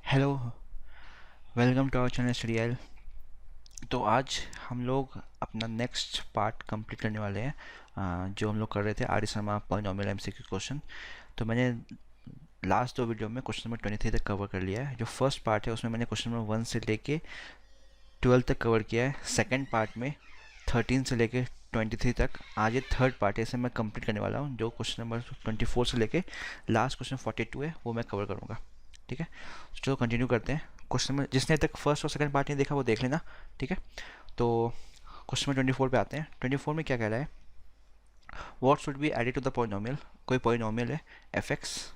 Hello, welcome to our channel study. तो आज हम लोग अपना नेक्स्ट पार्ट कंप्लीट करने वाले हैं, जो हम लोग कर रहे थे R Sharma polynomial MCQ question. तो मैंने लास्ट दो वीडियो में क्वेश्चन नंबर 23 तक कवर कर लिया है। जो फर्स्ट पार्ट है उसमें मैंने क्वेश्चन नंबर 1 से लेके 12 तक कवर किया है। सेकेंड पार्ट में 13 से लेके 23 तक। आज ये थर्ड पार्ट है, इसे मैं कंप्लीट करने वाला हूँ। जो क्वेश्चन नंबर 24 से लेके लास्ट क्वेश्चन 42 है वो मैं कवर करूँगा। ठीक है, चलो कंटिन्यू करते हैं। क्वेश्चन में जिसने तक फर्स्ट और सेकंड पार्ट नहीं देखा वो देख लेना। ठीक है, तो क्वेश्चन नंबर 24 पे आते हैं। 24 में क्या कह रहा है, what should be added to the polynomial. कोई पॉलिनोमियल है F x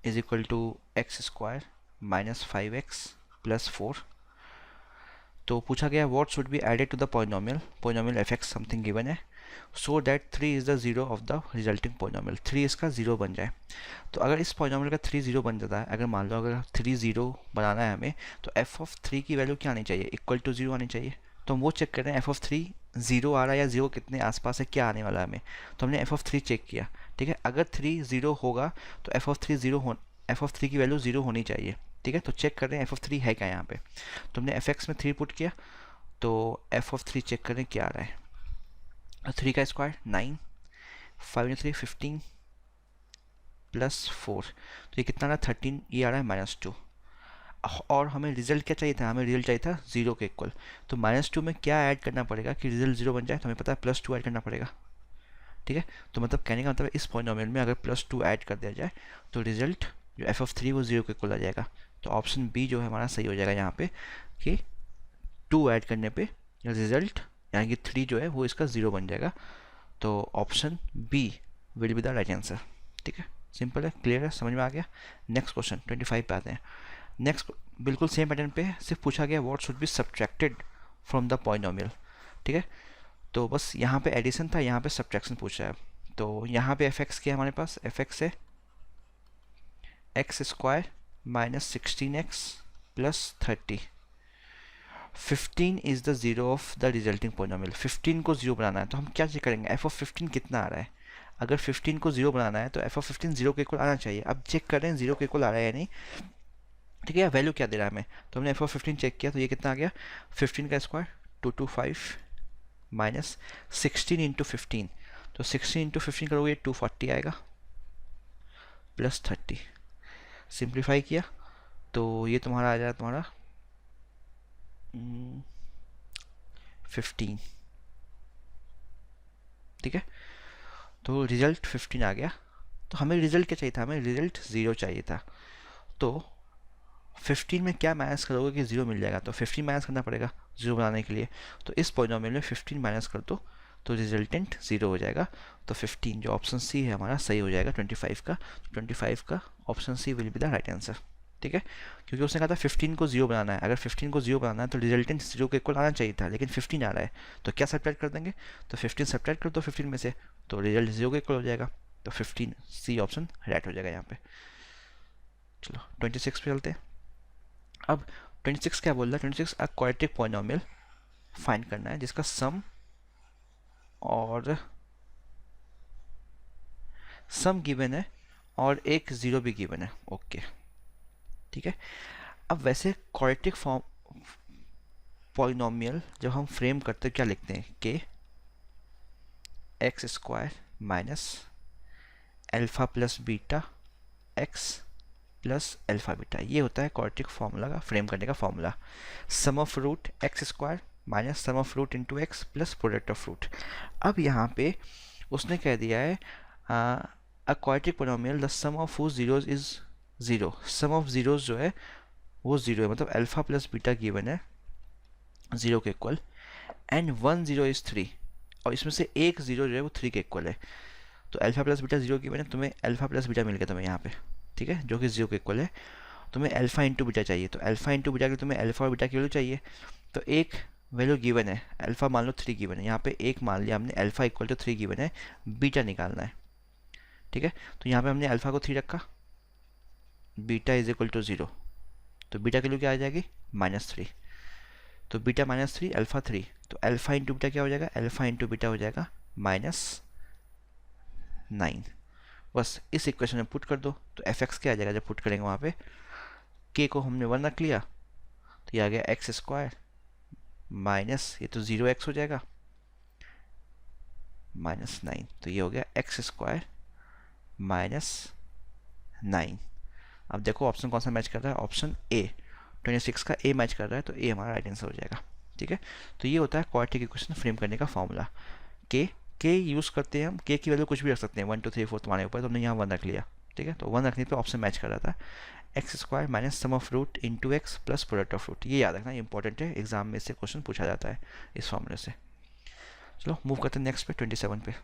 is equal to X square minus 5x plus 4। तो पूछा गया what should be added to the polynomial F X something given है, so that 3 is the zero of the resulting polynomial. 3 इसका zero बन जाए। तो अगर इस पॉलिनोमियल का 3 जीरो बन जाता है, अगर मान लो अगर 3 जीरो बनाना है हमें, तो एफ ऑफ 3 की वैल्यू क्या आनी चाहिए, इक्वल टू जीरो आनी चाहिए। तो हम वो चेक कर रहे हैं एफ ऑफ 3 जीरो आ रहा है या जीरो कितने आसपास है, क्या आने वाला है हमें। तो हमने एफ ऑफ 3 चेक किया। ठीक है, अगर 3 जीरो होगा तो एफ ऑफ 3 एफ ऑफ 3 की वैल्यू जीरो होनी चाहिए। ठीक है, तो चेक कर रहे हैं एफ ऑफ 3 है क्या यहाँ पे। तो हमने एफ एक्स में 3 पुट किया, तो एफ ऑफ 3 चेक करें क्या आ रहा है। 3 का स्क्वायर 9, 5 3 15 प्लस 4, तो ये कितना आ रहा है 13, ये आ रहा है -2। और हमें रिजल्ट क्या चाहिए था, हमें रिजल्ट चाहिए था जीरो के इक्वल। तो -2 में क्या ऐड करना पड़ेगा कि रिजल्ट जीरो बन जाए, तो हमें पता है +2 ऐड करना पड़ेगा। ठीक है, तो मतलब कहने का मतलब इस पॉलिनोमियल में अगर +2 ऐड कर दिया जाए तो रिजल्ट जो एफ ऑफ 3 वो जीरो के इक्वल आ जाएगा। तो ऑप्शन बी जो है हमारा सही हो जाएगा यहाँ पे, कि 2 ऐड करने पे रिजल्ट यानी कि 3 जो है वो इसका ज़ीरो बन जाएगा। तो option B will be the right answer. ठीक है, सिंपल है, क्लियर है, समझ में आ गया। नेक्स्ट क्वेश्चन 25 पे आते हैं। नेक्स्ट बिल्कुल सेम पैटर्न पे सिर्फ पूछा गया what should be subtracted from the polynomial. ठीक है, तो बस यहाँ पे एडिशन था, यहाँ पे सब्ट्रैक्शन पूछा है। तो यहाँ पे एफ एक्स क्या है हमारे पास, एफ एक्स है x square minus 16x plus 30। 15 is the zero of the resulting polynomial. 15 को जीरो बनाना है तो हम क्या चेक करेंगे, एफ ऑफ 15 कितना आ रहा है। अगर 15 को जीरो बनाना है तो एफ ऑफ 15 जीरो के इक्वल आना चाहिए। अब चेक कर रहे हैं जीरो के इक्वल आ रहा है या नहीं। ठीक है, वैल्यू क्या दे रहा है हमें, तो हमने एफ ऑफ 15 चेक किया, तो ये कितना आ गया 15 का स्क्वायर 225 माइनस 16 इंटू 15। तो 16 इंटू 15 करोगे 240 आएगा प्लस 30। सिंप्लीफाई किया तो ये तुम्हारा आ जाएगा तुम्हारा 15। ठीक है, तो रिजल्ट 15 आ गया। तो हमें रिजल्ट क्या चाहिए था, हमें रिजल्ट ज़ीरो चाहिए था। तो 15 में क्या माइनस करोगे कि ज़ीरो मिल जाएगा, तो 15 माइनस करना पड़ेगा ज़ीरो बनाने के लिए। तो इस पॉलिनोमियल में 15 माइनस कर दो तो रिजल्टेंट ज़ीरो हो जाएगा। तो 15 जो ऑप्शन सी है हमारा सही हो जाएगा 25 का। 25 का option C will be the right answer. ठीक है, क्योंकि उसने कहा था 15 को जीरो बनाना है। अगर 15 को जीरो बनाना है तो रिजल्टेंट जीरो के इक्वल आना चाहिए था, लेकिन 15 आ रहा है। तो क्या सब्ट्रैक्ट कर देंगे, तो 15 सब्ट्रैक्ट कर दो 15 में से, तो रिजल्ट जीरो के इक्वल हो जाएगा। तो 15 सी ऑप्शन राइट हो जाएगा यहाँ पे। चलो 26 पे चलते हैं। अब 26 क्या बोल रहा है, 26 क्वाड्रेटिक पॉलिनोमियल फाइंड करना है जिसका सम गिवन है और एक जीरो भी गिवन है। ओके, ठीक है। अब वैसे क्वाड्रेटिक फॉर्म पॉलिनोमियल जब हम फ्रेम करते हैं क्या लिखते हैं, k x square minus alpha plus beta x plus alpha beta, ये होता है क्वाड्रेटिक फार्मूला का फ्रेम करने का formula. Sum of root x square minus sum of root into x plus product of root. अब यहाँ पे उसने कह दिया है a quadratic polynomial the sum of whose zeros is zero. Sum of zeros जो है वो ज़ीरो है, मतलब अल्फा प्लस बीटा गिवन है ज़ीरो के इक्वल, एंड 1 0 इज 3, और इसमें से एक जीरो जो है वो 3 के इक्वल है। तो alpha plus beta zero given है, तुम्हें अल्फा प्लस बीटा मिल गया तुम्हें यहाँ पे। ठीक है, जो कि जीरो के इक्वल है। तुम्हें अल्फा इंटू बीटा चाहिए, तो अल्फा इंटू बीटा के लिए तुम्हें अल्फा और बीटा की वैल्यू चाहिए। तो एक वैल्यू गिवन है, अल्फा मान लो 3 गिवन है, यहाँ पे एक मान लिया हमने, अल्फा इक्वल टू 3 गिवन है, बीटा निकालना है। ठीक है, तो यहाँ पे हमने अल्फा को 3 रखा, बीटा इज इक्वल टू 0, तो बीटा की वैल्यू क्या आ जाएगी -3। तो बीटा -3 अल्फा 3, तो अल्फा इंटू बीटा क्या हो जाएगा, अल्फा इंटू बीटा हो जाएगा -9। बस इस इक्वेशन में पुट कर दो, तो एफ एक्स क्या आ जाएगा जब पुट करेंगे वहाँ पे, के को हमने 1 रख लिया तो ये आ गया एक्स स्क्वायर माइनस, ये तो 0x हो जाएगा, -9, तो ये हो गया एक्स स्क्वायर -9। अब देखो ऑप्शन कौन सा मैच कर रहा है, ऑप्शन ए, 26 का ए मैच कर रहा है, तो ए हमारा राइट आंसर हो जाएगा। ठीक है, तो ये होता है क्वाड्रेटिक इक्वेशन फ्रेम करने का फॉर्मूला। के यूज़ करते हैं हम, के की वैल्यू कुछ भी रख सकते हैं, 1 2 3 4 तुम्हारे ऊपर, तो हमने यहाँ 1 रख लिया। ठीक है, तो 1 रखने पे ऑप्शन मैच कर रहा था, x square minus sum of root into x plus product of root. ये याद रखना, ये इंपॉर्टेंट है, एग्जाम में से क्वेश्चन पूछा जाता है इस फॉर्मूले से। चलो मूव करते हैं नेक्स्ट पे, 27 पे।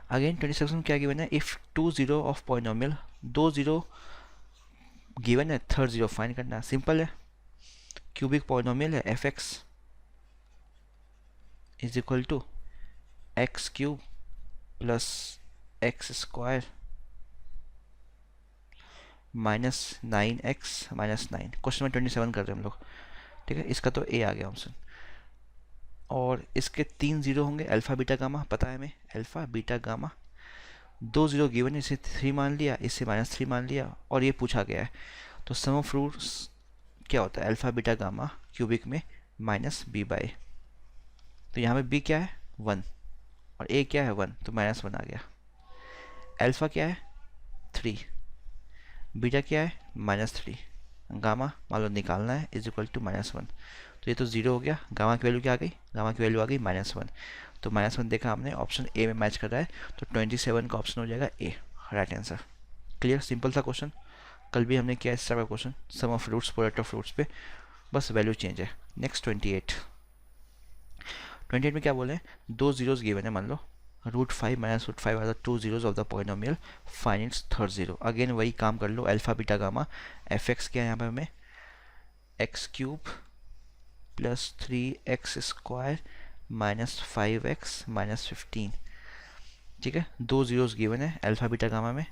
अगेन 27 में क्या गिवन है, if 2 zero of polynomial, 2 zero given है, थर्ड जीरो फाइंड करना है। सिंपल है, क्यूबिक पॉलिनोमियल है, F x is equal to x cube plus x square -9x-9। Question में 27 कर रहे हैं हम लोग। ठीक है, इसका तो ए आ गया ऑप्शन। और इसके 3 जीरो होंगे, अल्फा बीटा गामा, पता है हमें, alpha beta gamma. 2 zero given है, इसे 3 मान लिया, इससे -3 मान लिया, और ये पूछा गया है। तो सम ऑफ रूट्स क्या होता है, अल्फा बीटा गामा क्यूबिक में -b/a। तो यहाँ पे b क्या है 1 और a क्या है 1, तो -1 आ गया। अल्फा क्या है 3, बीटा क्या है -3, गामा मान लो निकालना है, इज इक्वल टू -1। तो ये तो 0 हो गया, गामा की वैल्यू क्या आ गई, गामा की वैल्यू आ गई -1। तो -1 देखा हमने, ऑप्शन ए में मैच कर रहा है, तो 27 का ऑप्शन हो जाएगा A, right answer. Clear, simple सा क्वेश्चन, कल भी हमने किया इस तरह का question, sum of roots product of roots पे, बस वैल्यू चेंज है। नेक्स्ट 28 में क्या बोले, 2 जीरोस गिवन है, मान लो √5 minus √5 are the 2 zeros of the polynomial, find its third zero. Again वही काम कर लो, alpha beta gamma, F X क्या है यहाँ पे हमें, x cube plus 3x square -5x -15। ठीक है, 2 जीरोस गिवन है अल्फा बीटा गामा में,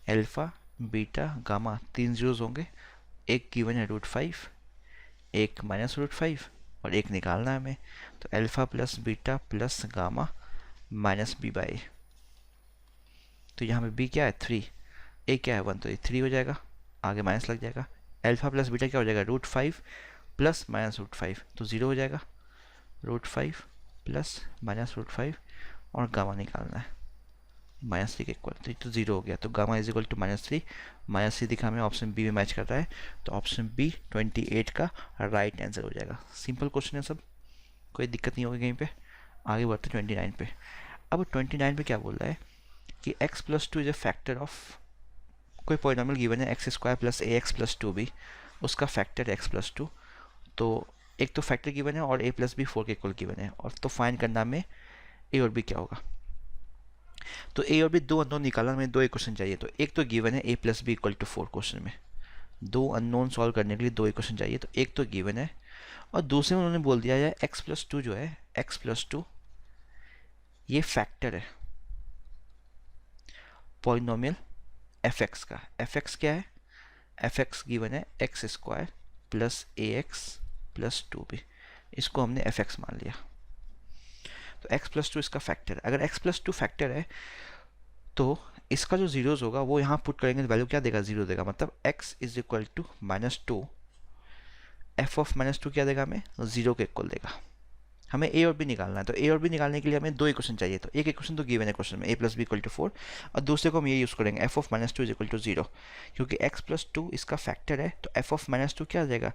अल्फा बीटा गामा 3 जीरोस होंगे, एक गिवन है √5, एक -√5 और एक निकालना है हमें। तो alpha plus beta plus gamma -b/a। तो यहाँ पे b क्या है 3, a क्या है 1, तो ये 3 हो जाएगा, आगे माइनस लग जाएगा। अल्फा प्लस बीटा क्या हो जाएगा, √5 प्लस -√5, तो 0 हो जाएगा, √5 प्लस -√5 और गामा निकालना है -3 के इक्वल, तो ये तो 0 हो गया। तो गामा इज इक्वल टू -3, -3 दिखा हमें ऑप्शन बी में मैच कर रहा है, तो ऑप्शन बी 28 का राइट आंसर हो जाएगा। सिंपल क्वेश्चन है सब, कोई दिक्कत नहीं होगी कहीं पे। आगे बढ़ते 29 पे। अब 29 पे क्या बोल रहा है कि x plus 2 is a factor of, कोई पॉलिनोमियल गिवन है x square plus A X plus 2b, उसका फैक्टर x प्लस 2। तो एक तो फैक्टर गिवन है और a प्लस बी 4 के इक्वल गिवन है, और तो फाइंड करना में a और b क्या होगा। तो a और b दो अननोन निकालना में, दो इक्वेशन चाहिए। तो एक तो गिवन है a plus B equal to 4, question में दो अननोन सॉल्व करने के लिए दो इक्वेशन चाहिए, तो एक तो गिवन है, और दूसरे में उन्होंने बोल दिया है x प्लस 2 जो है, x प्लस 2 ये फैक्टर है पॉलिनोमियल एफ एक्स का। एफ एक्स क्या है, एफ एक्स गिवन है x square plus A X plus 2b, इसको हमने एफ एक्स मान लिया। तो x प्लस 2 इसका फैक्टर है। अगर x प्लस 2 फैक्टर है तो इसका जो जीरोस होगा वो यहाँ पुट करेंगे तो वैल्यू क्या देगा, 0 देगा। मतलब x is equal to -2, f of -2 क्या देगा हमें, 0 के इक्वल देगा। हमें a और b निकालना है, तो a और b निकालने के लिए हमें दो इक्वेशन चाहिए। तो एक इक्वेशन तो गिवन है क्वेश्चन में, a plus B equal to 4, और दूसरे को हम ये यूज़ करेंगे f of -2 is equal to 0, क्योंकि x प्लस 2 इसका फैक्टर है, तो एफ ऑफ -2 क्या हो जाएगा,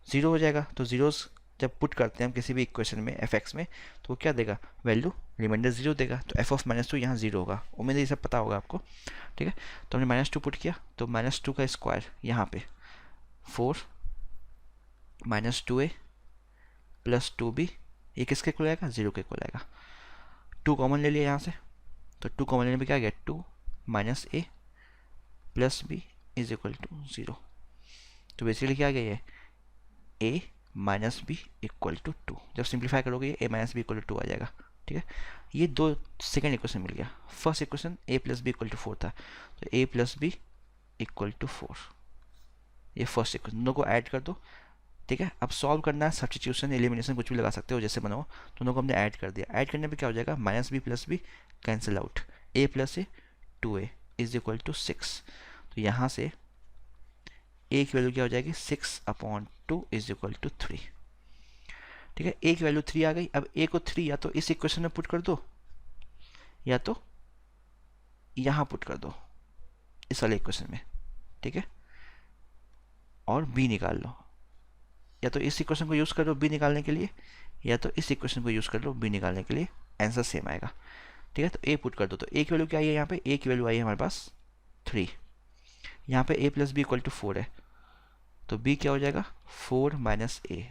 0 हो जाएगा। तो जीरोस जब पुट करते हैं हम किसी भी इक्वेशन में एफ एक्स में, तो वो क्या देगा, वैल्यू रिमाइंडर 0 देगा। तो एफ ऑफ -2 यहाँ 0 होगा, उम्मीद ये सब पता होगा आपको। ठीक है, तो हमने -2 पुट किया, तो -2 का स्क्वायर यहाँ पे 4 -2a प्लस 2b, ये किसके इक्वल आएगा, 0 के इक्वल आएगा। 2 कॉमन ले लिया यहाँ से, तो 2 कॉमन लेने पे क्या आ गया, 2 - a प्लस b इज इक्वल टू 0। तो बेसिकली क्या आ गया, ये a minus B equal to 2। जब सिंप्लीफाई करोगे ये a minus B equal to 2 आ जाएगा। ठीक है, ये दो सेकेंड इक्वेशन मिल गया। First equation a plus B equal to 4 था, तो a plus B equal to 4, ये फर्स्ट इक्वेशन, दोनों को ऐड कर दो। ठीक है, अब सॉल्व करना है, सब्स्टिट्यूशन एलिमिनेशन कुछ भी लगा सकते हो जैसे बनाओ। दोनों को हमने ऐड कर दिया, ऐड करने पे क्या हो जाएगा, -b plus B cancel out, a plus A 2a is equal to 6। तो यहाँ से a की वैल्यू क्या हो जाएगी, 6/2 इज इक्वल टू 3। ठीक है, a की वैल्यू 3 आ गई। अब a को 3 या तो इस इक्वेशन में पुट कर दो या तो यहाँ पुट कर दो, इस वाले इक्वेशन में। ठीक है, और b निकाल लो, या तो इस इक्वेशन को यूज़ कर लो b निकालने के लिए, या तो इस इक्वेशन को यूज़ कर लो b निकालने के लिए, आंसर सेम आएगा। ठीक है, तो a पुट कर दो। तो a की वैल्यू क्या आई है यहाँ पे, a की वैल्यू आई है हमारे पास 3। यहाँ पे a plus B equal to 4 है, तो b क्या हो जाएगा, 4 माइनस a।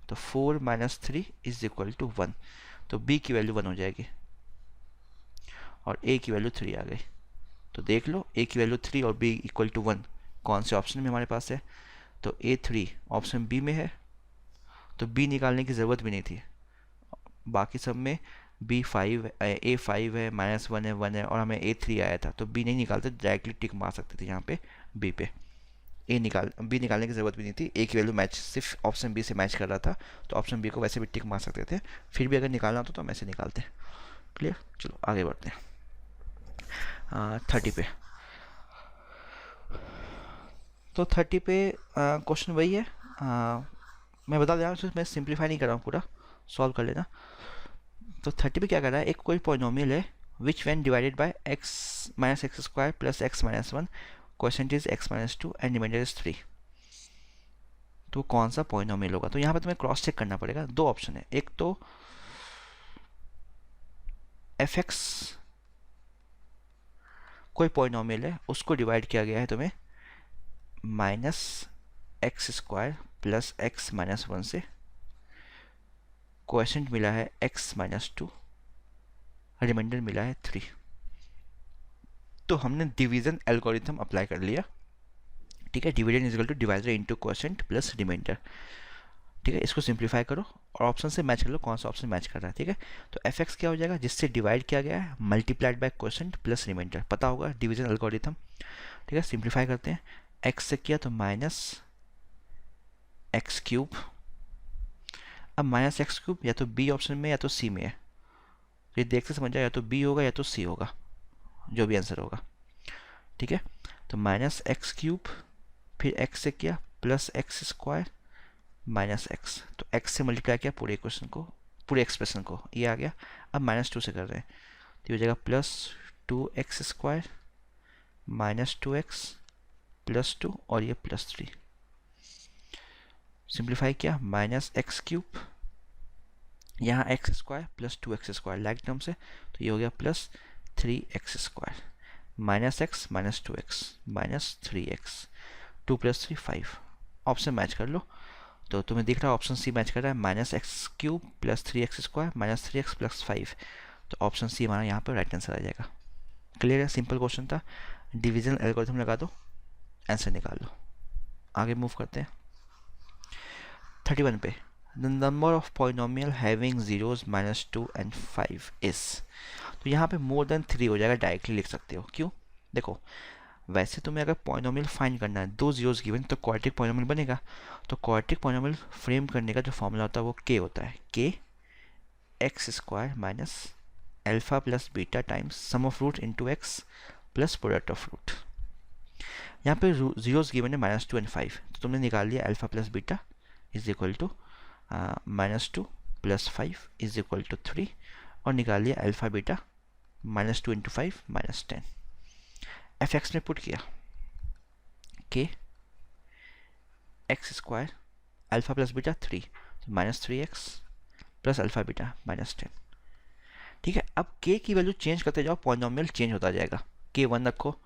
तो 4 माइनस 3 इज इक्वल टू 1। तो b की वैल्यू 1 हो जाएगी और a की वैल्यू 3 आ गई। तो देख लो a की वैल्यू 3 और b इक्वल टू 1 कौन से ऑप्शन में हमारे पास है, तो A3 ऑप्शन बी में है। तो b निकालने की ज़रूरत भी नहीं थी, बाकी सब में B5 A5 है, -1 है, 1 है, और हमें A3 आया था, तो b नहीं निकालते, डायरेक्टली टिक मार सकते थे यहाँ पे b पे। b निकालने की ज़रूरत भी नहीं थी, a की वैल्यू मैच सिर्फ ऑप्शन बी से मैच कर रहा था, तो ऑप्शन बी को वैसे भी टिक मार सकते थे। फिर भी अगर निकालना होता तो हम ऐसे निकालते। क्लियर, चलो आगे बढ़ते हैं 30 पे। तो 30 पे क्वेश्चन वही है, मैं बता दे रहा हूँ, मैं सिंप्लीफाई नहीं कर रहा हूँ, पूरा सॉल्व कर लेना। तो 30 पे क्या कर रहा है, एक कोई पॉलिनोमियल है which when divided by x minus x square plus x minus 1, quotient is x minus 2 and remainder is 3। तो कौन सा पॉलिनोमियल होगा, तो यहाँ पे तुम्हें क्रॉस चेक करना पड़ेगा। दो ऑप्शन है, एक तो fx कोई पॉलिनोमियल है, उसको डिवाइड किया गया है तुम्हें minus x square plus x minus 1 से, क्वोशिएंट मिला है x माइनस 2, रिमाइंडर मिला है 3। तो हमने डिवीजन एल्गोरिथम अप्लाई कर लिया। ठीक है, dividend is equal to divider into quotient plus remainder. ठीक है, इसको सिंप्लीफाई करो और ऑप्शन से मैच कर लो कौन सा ऑप्शन मैच कर रहा है। ठीक है, तो एफ एक्स क्या हो जाएगा, जिससे डिवाइड किया गया है multiplied by quotient plus remainder, पता होगा डिवीजन एल्गोरिथम। ठीक है, सिंप्लीफाई करते हैं, एक्स से किया तो माइनस एक्स क्यूब। अब माइनस एक्स क्यूब या तो बी ऑप्शन में या तो सी में है, ये देखते समझ जाए, या तो बी होगा या तो सी होगा, जो भी आंसर होगा। ठीक है, तो माइनस एक्स क्यूब, फिर एक्स से किया plus x square minus x, तो एक्स से मल्टीप्लाई किया पूरे इक्वेशन को, पूरे एक्सप्रेशन को, ये आ गया। अब माइनस 2 से कर रहे हैं, तो ये हो जाएगा plus 2x square minus 2x plus 2 और ये प्लस 3। सिंप्लीफाई किया, माइनस एक्स क्यूब, यहाँ x square plus 2x square like term से, तो ये हो गया plus 3x square minus x minus 2x minus 3x, 2 plus 3 5। Option match कर लो, तो तुम्हें दिख रहा है ऑप्शन सी मैच कर रहा है, minus x cube plus 3x square minus 3x plus 5। तो ऑप्शन सी हमारा यहाँ पर राइट आंसर आ जाएगा। क्लियर है, सिंपल क्वेश्चन था, डिवीजन एल्गोरिथम लगा दो, आंसर निकाल लो। आगे मूव करते हैं 31 पे। The number of polynomial having zeros -2 and 5 is, तो यहाँ पे मोर देन 3 हो जाएगा, डायरेक्टली लिख सकते हो। क्यों, देखो वैसे तुम्हें अगर पॉलिनोमियल फाइंड करना है, दो जीरोस गिवन, तो क्वाड्रेटिक पॉलिनोमियल बनेगा। तो क्वाड्रेटिक पॉलिनोमियल फ्रेम करने का जो फॉर्मूला होता है वो k होता है, k x square minus alpha plus beta times sum of root into x plus product of root. यहाँ पे जीरोस गिवन है -2 एंड 5, तो तुमने निकाल लिया alpha plus beta is equal to -2 plus 5 is equal to 3, और निकाल लिया alpha beta -2 into 5 -10। F x में पुट किया के x square alpha plus beta 3, तो -3x प्लस अल्फा बीटा -10। ठीक है, अब k की वैल्यू चेंज करते जाओ, पॉलिनोमियल चेंज होता जाएगा। k 1 रखो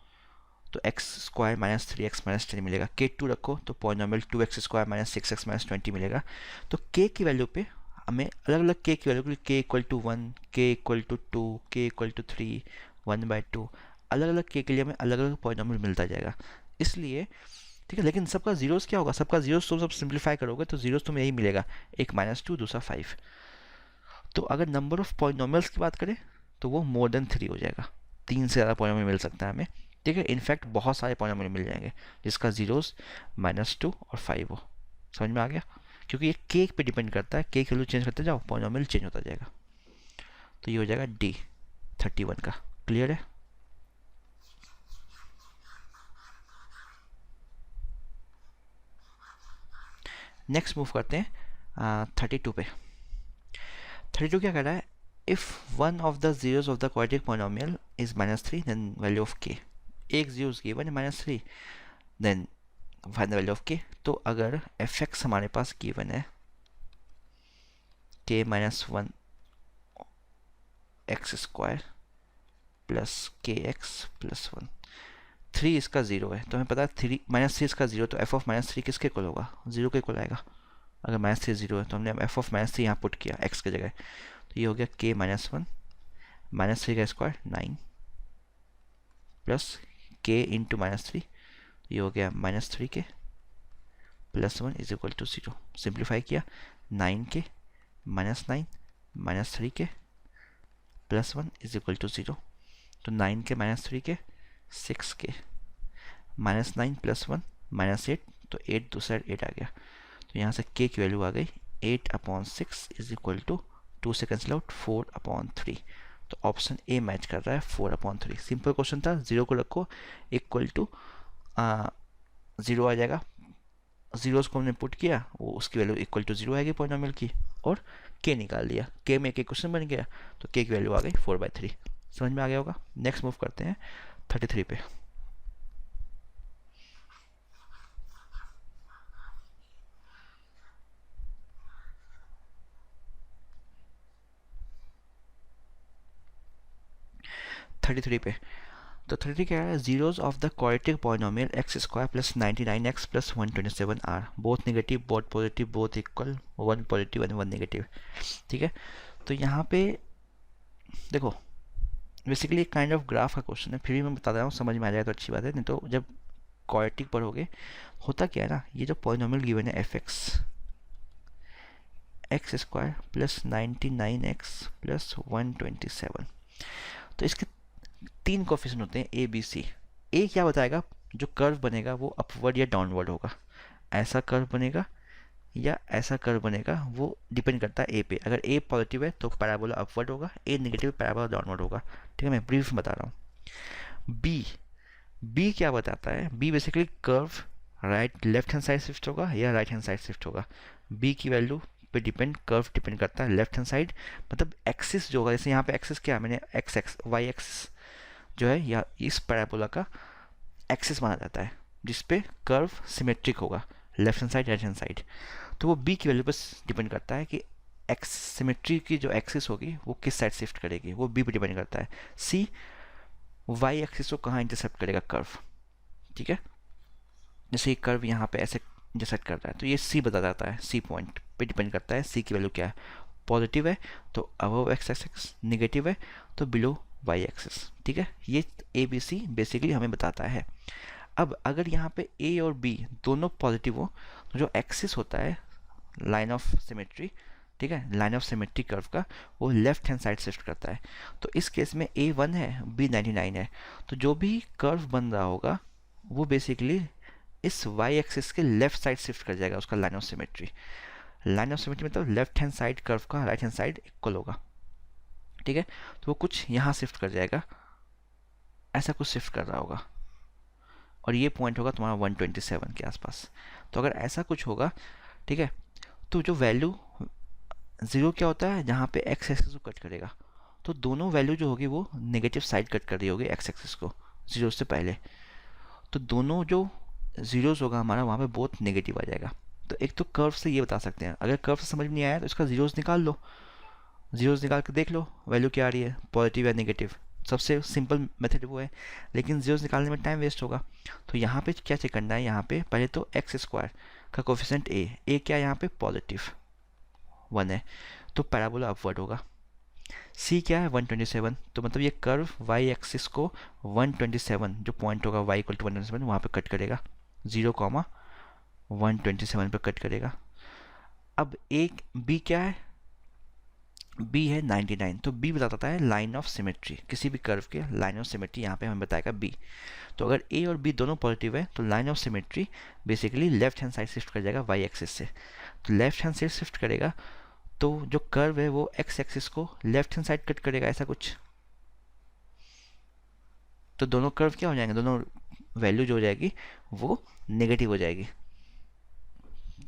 तो x square minus 3x minus 10 मिलेगा, k 2 रखो तो polynomial 2x square minus 6x minus 20 मिलेगा। तो k की वैल्यू पे हमें अलग अलग k की value, k equal to 1, k equal to 2, k equal to 3, 1/2, अलग अलग k के लिए हमें अलग अलग पॉलिनोमियल मिलता जाएगा। इसलिए ठीक है, लेकिन सबका जीरोस क्या होगा, सबका जीरोस तुम सब सिंप्लीफाई करोगे तो जीरोस तुम्हें यही मिलेगा, एक -2 दूसरा 5। तो अगर नंबर ऑफ पॉलिनोमियल्स की बात करें तो वो मोर देन 3 हो जाएगा, 3 से ज़्यादा पॉलिनोमियल मिल सकता है हमें। ठीक है, इनफैक्ट बहुत सारे पॉलिनोमियल मिल जाएंगे जिसका जीरोस -2 और 5 हो। समझ में आ गया, क्योंकि ये k पे डिपेंड करता है, k की वैल्यू चेंज करते जाओ पॉलिनोमियल चेंज होता जाएगा। तो ये हो जाएगा D 31 का। क्लियर है, नेक्स्ट मूव करते हैं 32 पे। 32 क्या कह रहा है, if one of the zeros of the quadratic polynomial is -3 then value of k. एक जीरो गिवन है -3, then find the value of k. तो अगर एफ एक्स हमारे पास गिवन है के -1 एक्स स्क्वायर प्लस के एक्स प्लस 1, 3 इसका जीरो है, तो हमें पता है -3 इसका जीरो, तो एफ ऑफ -3 किसके इक्वल होगा, जीरो के इक्वल आएगा। अगर -3 जीरो है तो हमने एफ ऑफ -3 यहाँ पुट किया एक्स की जगह, तो ये हो गया के -1 -3 का स्क्वायर 9 प्लस के इंटू -3, ये हो गया -3 के plus 1 is equal to 0। Simplify किया, 9 के -9 -3 के प्लस 1 इज इक्वल टू 0। तो 9 के -3 के 6 के -9 प्लस 1 -8, तो 8 दूसरा 8 आ गया। तो यहाँ से k की वैल्यू आ गई 8/6 इज इक्वल टू 2 से कैंसिल आउट 4/3। तो ऑप्शन ए मैच कर रहा है 4/3। सिंपल क्वेश्चन था, जीरो को रखो इक्वल टू 0 आ जाएगा, जीरोस को हमने पुट किया, वो उसकी वैल्यू इक्वल टू 0 आएगी पॉलिनोमियल की, और k निकाल दिया, k में एक क्वेश्चन बन गया, तो k की वैल्यू आ गई 4/3। समझ में आ गया होगा। नेक्स्ट मूव करते हैं 33 पे। 33 पे, तो 33 क्या है, zeros of the quadratic polynomial x square plus 99x plus 127 are both negative both positive both equal, one positive and one negative. ठीक है, तो यहाँ पे देखो बेसिकली एक काइंड ऑफ ग्राफ का क्वेश्चन है, फिर भी मैं बता रहा हूँ, समझ में आ जाए तो अच्छी बात है, नहीं तो जब क्वाड्रेटिक पढ़ोगे होता क्या है ना, ये जो पॉलिनोमियल गिवन है F x square plus 99x plus 127, तो इसके 3 कोफिशिएंट होते हैं ए बी सी। ए क्या बताएगा, जो कर्व बनेगा वो अपवर्ड या डाउनवर्ड होगा, ऐसा कर्व बनेगा या ऐसा कर्व बनेगा, वो डिपेंड करता है ए पे। अगर ए पॉजिटिव है तो पैराबोला अपवर्ड होगा, ए नेगेटिव पैराबोला डाउनवर्ड होगा। ठीक है, मैं ब्रीफ बता रहा हूँ। बी, बी क्या बताता है, b basically curve right left hand side shift होगा या राइट हैंड साइड शिफ्ट होगा। बी की वैल्यू पे डिपेंड, कर्व डिपेंड करता है लेफ्ट हैंड साइड, मतलब एक्सिस जो होगा, जैसे यहाँ पे एक्सिस क्या है, मैंने एक्स वाई एक्सिस जो है या इस पैराबोला का एक्सिस माना जाता है, जिसपे कर्व सिमेट्रिक होगा left hand side right hand side. तो वो बी की वैल्यू पर डिपेंड करता है कि एक्स सिमेट्री की जो एक्सिस होगी वो किस साइड शिफ्ट करेगी, वो बी पर डिपेंड करता है। सी वाई एक्सिस को कहाँ इंटरसेप्ट करेगा कर्व। ठीक है, जैसे ये कर्व यहाँ पे ऐसे इंटरसेप्ट कर रहा है, तो ये सी बता जाता है, सी पॉइंट पे डिपेंड करता है सी की वैल्यू क्या है। पॉजिटिव है तो अबव एक्स एक्सिस, नेगेटिव है तो बिलो वाई एक्सिस। ठीक है, ये ए बी सी बेसिकली हमें बताता है। अब अगर यहाँ पे ए और बी दोनों पॉजिटिव हो, तो जो एक्सिस होता है लाइन ऑफ सिमेट्री, ठीक है, लाइन ऑफ सिमेट्री कर्व का, वो लेफ्ट हैंड साइड शिफ्ट करता है। तो इस केस में ए 1 है बी 99 है, तो जो भी कर्व बन रहा होगा वो बेसिकली इस वाई एक्सिस के लेफ्ट साइड शिफ्ट कर जाएगा, उसका line of symmetry. Line of symmetry मतलब लेफ्ट हैंड साइड कर्व का राइट हैंड साइड इक्वल होगा। ठीक है, तो वो कुछ यहाँ शिफ्ट कर जाएगा, ऐसा कुछ शिफ्ट कर रहा होगा, और ये पॉइंट होगा तुम्हारा 127 के आसपास। तो अगर ऐसा कुछ होगा, ठीक है, तो जो वैल्यू ज़ीरो क्या होता है, जहाँ पे एक्स एक्सिस को कट करेगा, तो दोनों वैल्यू जो होगी वो नेगेटिव साइड कट कर रही होगी एक्स एक्सिस को जीरो से पहले। तो दोनों जो जीरोस होगा हमारा वहाँ पे बहुत नेगेटिव आ जाएगा। तो एक तो कर्व से ये बता सकते हैं, अगर कर्व से समझ में नहीं आया तो इसका जीरोस निकाल लो, जीरोस निकाल के देख लो वैल्यू क्या आ रही है, पॉजिटिव या नेगेटिव। सबसे सिंपल मेथड वो है, लेकिन जीरोस निकालने में टाइम वेस्ट होगा। तो यहाँ पे क्या चेक करना है, यहाँ पे पहले तो एक्स स्क्वायर का कोफिशिएंट ए क्या है यहाँ पे पॉजिटिव 1 है, तो पैराबोला अपवर्ड होगा। सी क्या है 127, तो मतलब ये कर्व वाई एक्सिस को 127 जो पॉइंट होगा वाई इक्वल टू 127 वहाँ पे कट करेगा, 0,127 पे कट करेगा। अब एक बी क्या है, बी है 99, तो बी बताता है लाइन ऑफ सिमेट्री, किसी भी कर्व के लाइन ऑफ सिमेट्री यहाँ पे हमें बताएगा बी। तो अगर ए और बी दोनों पॉजिटिव है तो line of symmetry basically left hand side shift कर जाएगा वाई एक्सिस से। तो लेफ्ट हैंड साइड शिफ्ट करेगा तो जो कर्व है वो एक्स एक्सिस को लेफ्ट हैंड साइड कट करेगा, ऐसा कुछ। तो दोनों कर्व क्या हो जाएंगे, दोनों वैल्यू जो हो जाएगी वो नेगेटिव हो जाएगी।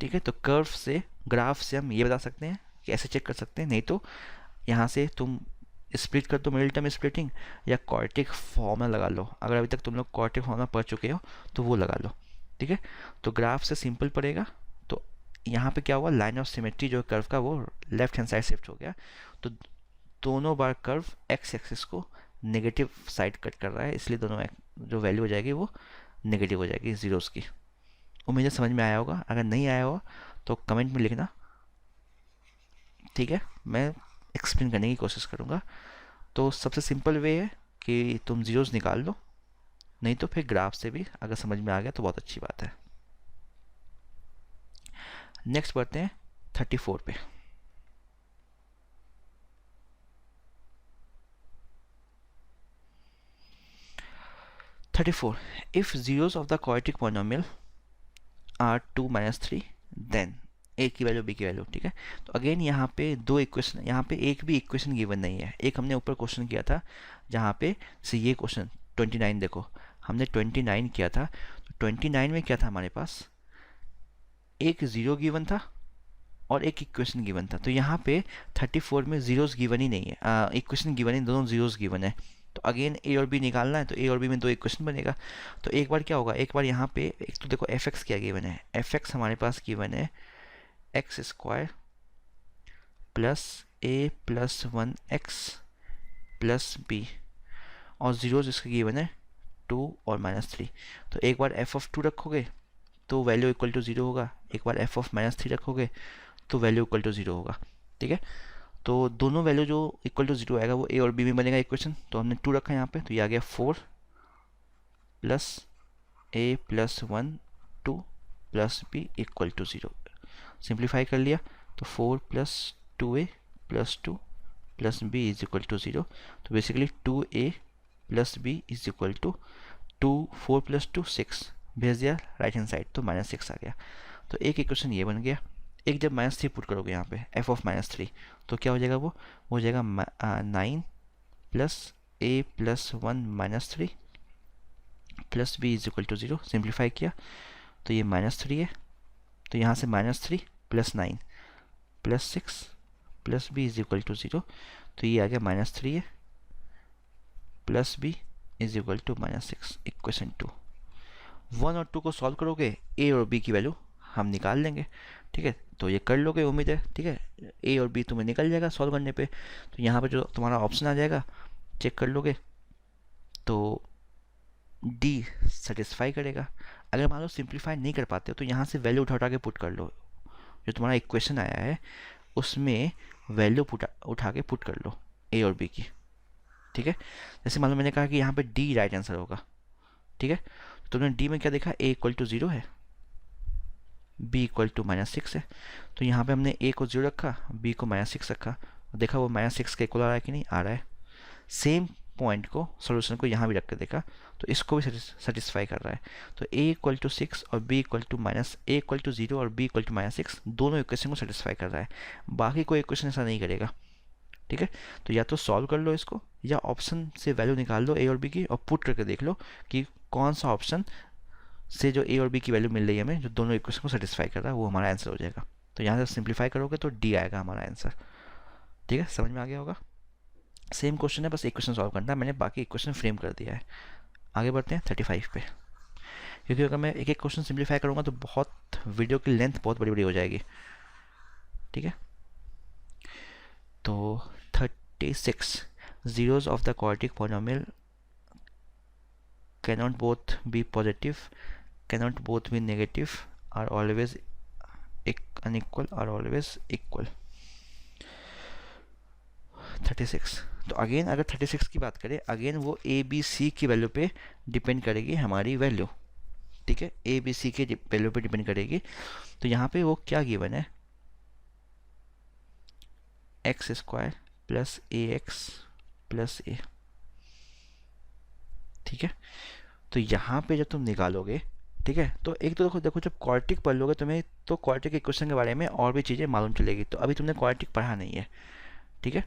ठीक है। तो कर्व से, ग्राफ से हम ये बता सकते हैं कि ऐसे चेक कर सकते हैं, नहीं तो यहाँ से तुम स्प्लिट कर दो, मिडिल टर्म स्प्लिटिंग, या क्वाड्रेटिक फॉर्मूला लगा लो। अगर अभी तक तुम लोग क्वाड्रेटिक फॉर्मूला पढ़ चुके हो तो वो लगा लो, ठीक है। तो ग्राफ से सिंपल पड़ेगा। तो यहाँ पे क्या हुआ, लाइन ऑफ सिमेट्री जो कर्व का वो लेफ्ट हैंड साइड शिफ्ट हो गया। तो दोनों बार कर्व एक्स एक्सिस को नेगेटिव साइड कट कर रहा है, इसलिए दोनों जो वैल्यू हो जाएगी वो नेगेटिव हो जाएगी जीरोस की। उम्मीद है समझ में आया होगा। अगर नहीं आया होगा तो कमेंट में लिखना, ठीक है, मैं एक्सप्लेन करने की कोशिश करूँगा। तो सबसे सिंपल वे है कि तुम जीरोस निकाल लो, नहीं तो फिर ग्राफ से भी अगर समझ में आ गया तो बहुत अच्छी बात है। नेक्स्ट बढ़ते हैं 34 पे। If zeros of the quadratic polynomial are 2 minus 3 then ए की वैल्यू बी की वैल्यू, ठीक है। तो अगेन यहाँ पे दो इक्वेशन, यहाँ पे एक भी इक्वेशन गिवन नहीं है। एक हमने ऊपर क्वेश्चन किया था जहाँ पे से ये क्वेश्चन 29, देखो हमने 29 किया था। तो 29 में क्या था हमारे पास, एक जीरो गिवन था और एक इक्वेशन गिवन था। तो यहाँ पे 34 में जीरोस गिवन ही नहीं है, इक्वेशन गिवन ही, दोनों जीरोस गिवन है। तो अगेन ए और बी निकालना है, तो ए और बी में दो इक्वेशन बनेगा। तो एक बार क्या होगा, एक बार यहाँ पे एक तो देखो एफ एक्स क्या गिवन है, एफ एक्स हमारे पास गिवन है x square plus a plus 1x plus B, और जीरोस इसका गिवन है 2 और -3। तो एक बार एफ ऑफ 2 रखोगे तो वैल्यू इक्वल टू 0 होगा, एक बार एफ ऑफ -3 रखोगे तो वैल्यू इक्वल टू 0 होगा, ठीक है। तो दोनों वैल्यू जो इक्वल टू 0 आएगा वो ए और बी में बनेगा इक्वेशन। तो हमने 2 रखा यहाँ पे, तो ये आ गया 4 plus a plus 1 2 plus B equal to 0। Simplify कर लिया तो 4 plus 2a plus 2 plus b is equal to 0। तो basically 2a plus b is equal to 4 plus 2 6, भेज दिया राइट हैंड साइड तो -6 आ गया। तो एक इक्वेशन ये बन गया। एक जब -3 पुट करोगे यहाँ पे एफ ऑफ -3 तो क्या हो जाएगा, वो हो जाएगा 9 plus a plus 1 -3 plus b is equal to 0। Simplify किया तो ये -3 है, तो यहाँ से -3 plus 9 plus 6 plus b is equal to 0। तो ये आ गया -3 है plus b is equal to -6, equation 2। 1 और 2 को सॉल्व करोगे ए और बी की वैल्यू हम निकाल लेंगे, ठीक है। तो ये कर लोगे उम्मीद है, ठीक है। ए और बी तुम्हें निकल जाएगा सॉल्व करने पे। तो यहाँ पे जो तुम्हारा ऑप्शन आ जाएगा चेक कर लोगे तो डी सेटिस्फाई करेगा। अगर मान लो सिंप्लीफाई नहीं कर पाते हो तो यहाँ से वैल्यू उठा उठा के पुट कर लो, जो तुम्हारा इक्वेशन आया है उसमें वैल्यू उठा के पुट कर लो ए और बी की, ठीक है। जैसे मान लो मैंने कहा कि यहाँ पे डी राइट आंसर होगा, ठीक है। तो तुमने डी में क्या देखा, ए इक्वल टू 0 है, बी इक्वल टू -6 है। तो यहाँ पे हमने ए को 0 रखा, बी को -6 रखा, देखा वो -6 के इक्वल आ रहा है कि नहीं आ रहा है। सेम पॉइंट को, सॉल्यूशन को यहाँ भी रख के देखा तो इसको भी सेटिस्फाई कर रहा है। तो ए इक्वल टू 6 और b equal to a equal to 0 और बी इक्वल टू -6 दोनों इक्वेशन को सेटिस्फाई कर रहा है। बाकी कोई इक्वेशन ऐसा नहीं करेगा, ठीक है। तो या तो सॉल्व कर लो इसको या ऑप्शन से वैल्यू निकाल लो ए और बी की और पुट करके देख लो कि कौन सा ऑप्शन से जो ए और बी की वैल्यू मिल रही है हमें, जो दोनों इक्वेशन को सेटिस्फाई कर रहा है, वो हमारा आंसर हो जाएगा। तो यहाँ से सिंप्लीफाई करोगे तो डी आएगा हमारा आंसर, ठीक है। समझ में आ गया होगा। सेम क्वेश्चन है, बस इक्वेशन सॉल्व करना है, मैंने बाकी इक्वेशन फ्रेम कर दिया है। आगे बढ़ते हैं 35 पे, क्योंकि अगर मैं एक एक क्वेश्चन सिंप्लीफाई करूँगा तो बहुत वीडियो की लेंथ बहुत बड़ी बड़ी हो जाएगी, ठीक है। तो 36 zeros of the quadratic polynomial cannot both be positive, cannot both be negative, are always unequal, are always equal। 36। तो अगेन अगर 36 की बात करें, अगेन वो ए बी सी की वैल्यू पे डिपेंड करेगी हमारी वैल्यू, ठीक है। ए बी सी के वैल्यू पे डिपेंड करेगी। तो यहाँ पे वो क्या गिवन है, x square plus A X plus ए, ठीक है। तो यहाँ पे जब तुम निकालोगे, ठीक है, तो एक तो देखो देखो जब क्वाड्रेटिक पढ़ लोगे तुम्हें तो क्वाड्रेटिक इक्वेशन के बारे में और भी चीज़ें मालूम चलेगी। तो अभी तुमने क्वाड्रेटिक पढ़ा नहीं है, ठीक है,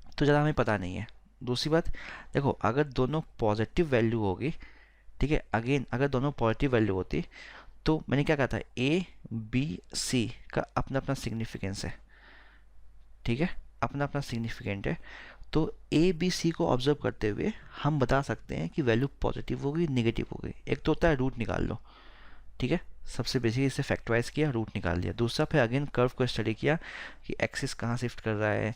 तो ज़्यादा हमें पता नहीं है। दूसरी बात देखो, अगर दोनों पॉजिटिव वैल्यू होगी, ठीक है, अगेन अगर दोनों पॉजिटिव वैल्यू होती तो मैंने क्या कहा था, ए बी सी का अपना अपना सिग्निफिकेंस है, ठीक है, अपना अपना सिग्निफिकेंट है। तो ए बी सी को ऑब्जर्व करते हुए हम बता सकते हैं कि वैल्यू पॉजिटिव होगी नेगेटिव होगी। एक तो होता है रूट निकाल लो, ठीक है, सबसे बेसिक इसे फैक्टराइज किया, रूट निकाल लिया। दूसरा फिर अगेन कर्व को स्टडी किया कि एक्सिस कहाँ शिफ्ट कर रहा है,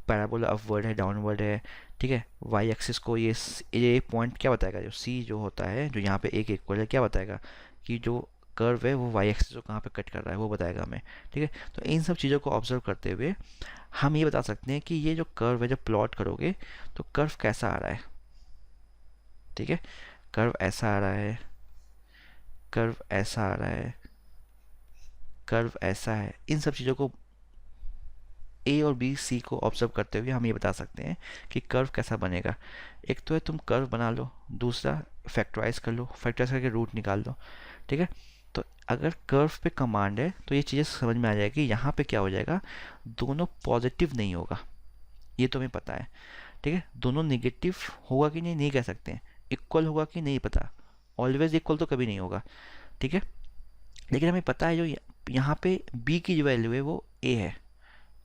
पैराबोला अपवर्ड है डाउनवर्ड है, ठीक है, वाई एक्सिस को ये पॉइंट क्या बताएगा, जो सी जो होता है जो यहाँ पे एक इक्वल है, क्या बताएगा कि जो कर्व है वो वाई एक्सिस को कहाँ पे कट कर रहा है, वो बताएगा हमें, ठीक है। तो इन सब चीज़ों को ऑब्जर्व करते हुए हम ये बता सकते हैं कि ये जो कर्व है जब प्लॉट करोगे तो कर्व कैसा आ रहा है, ठीक है, कर्व ऐसा आ रहा है, कर्व ऐसा आ रहा है, कर्व ऐसा है। इन सब चीज़ों को ए और बी सी को ऑब्जर्व करते हुए हम ये बता सकते हैं कि कर्व कैसा बनेगा। एक तो है तुम कर्व बना लो, दूसरा फैक्टराइज कर लो, फैक्टराइज करके रूट निकाल लो, ठीक है। तो अगर कर्व पे कमांड है तो ये चीज़ें समझ में आ जाएगी। यहाँ पे क्या हो जाएगा, दोनों पॉजिटिव नहीं होगा, ये तो हमें पता है, ठीक है। दोनों नेगेटिव होगा कि नहीं, नहीं कह सकते हैं। इक्वल होगा कि नहीं पता, ऑलवेज इक्वल तो कभी नहीं होगा, ठीक है। लेकिन हमें पता है जो यहाँ पे b की जो वैल्यू है वो a है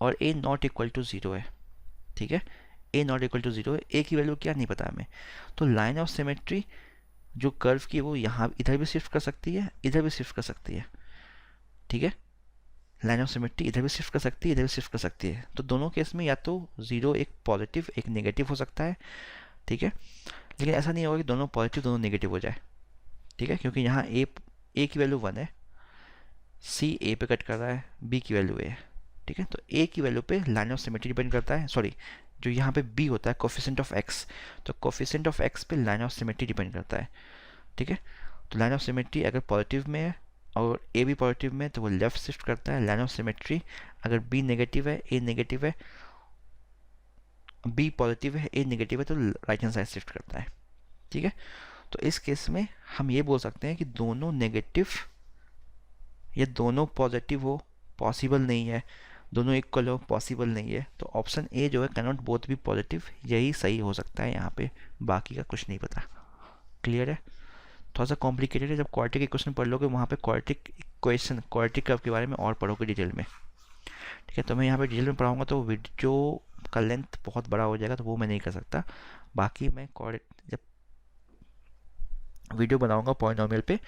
और a not equal to zero है, ठीक है, a not equal to zero है। a की वैल्यू क्या नहीं पता हमें। तो लाइन ऑफ सिमेट्री जो कर्व की वो यहाँ इधर भी शिफ्ट कर सकती है, इधर भी शिफ्ट कर सकती है, ठीक है। लाइन ऑफ सिमेट्री इधर भी शिफ्ट कर सकती है, इधर भी शिफ्ट कर सकती है। तो दोनों केस में या तो ज़ीरो एक पॉजिटिव एक नेगेटिव हो सकता है, ठीक है। लेकिन ऐसा नहीं होगा कि दोनों पॉजिटिव दोनों नेगेटिव हो जाए, ठीक है, क्योंकि यहाँ a की वैल्यू 1 है, सी ए पे कट कर रहा है, बी की वैल्यू ए है, ठीक है। तो ए की वैल्यू पे लाइन ऑफ सिमेट्री डिपेंड करता है, सॉरी जो यहाँ पे बी होता है कोफिशिएंट ऑफ एक्स, तो कोफिशिएंट ऑफ एक्स पे लाइन ऑफ सिमेट्री डिपेंड करता है, ठीक है। तो लाइन ऑफ सिमेट्री अगर पॉजिटिव में है और ए भी पॉजिटिव में है तो वो लेफ्ट शिफ्ट करता है। लाइन ऑफ सिमेट्री अगर बी नेगेटिव है ए नेगेटिव है, बी पॉजिटिव है ए नेगेटिव है तो राइट हैंड साइड शिफ्ट करता है, ठीक है। तो इस केस में हम ये बोल सकते हैं कि दोनों नेगेटिव ये दोनों पॉजिटिव हो पॉसिबल नहीं है, दोनों इक्वल हो पॉसिबल नहीं है। तो ऑप्शन ए जो है कैनॉट बोथ बी पॉजिटिव, यही सही हो सकता है यहाँ पे, बाकी का कुछ नहीं पता। क्लियर है। थोड़ा सा कॉम्प्लिकेटेड है, जब क्वाड्रेटिक इक्वेशन पढ़ लोगे वहाँ पे क्वाड्रेटिक इक्वेशन क्वाड्रेटिक कर्व के बारे में और पढ़ोगे डिटेल में, ठीक है। तो मैं यहाँ पे डिटेल में पढ़ाऊँगा तो वीडियो का लेंथ बहुत बड़ा हो जाएगा, तो वो मैं नहीं कर सकता। बाकी मैं जब वीडियो बनाऊँगा पॉलिनोमियल पे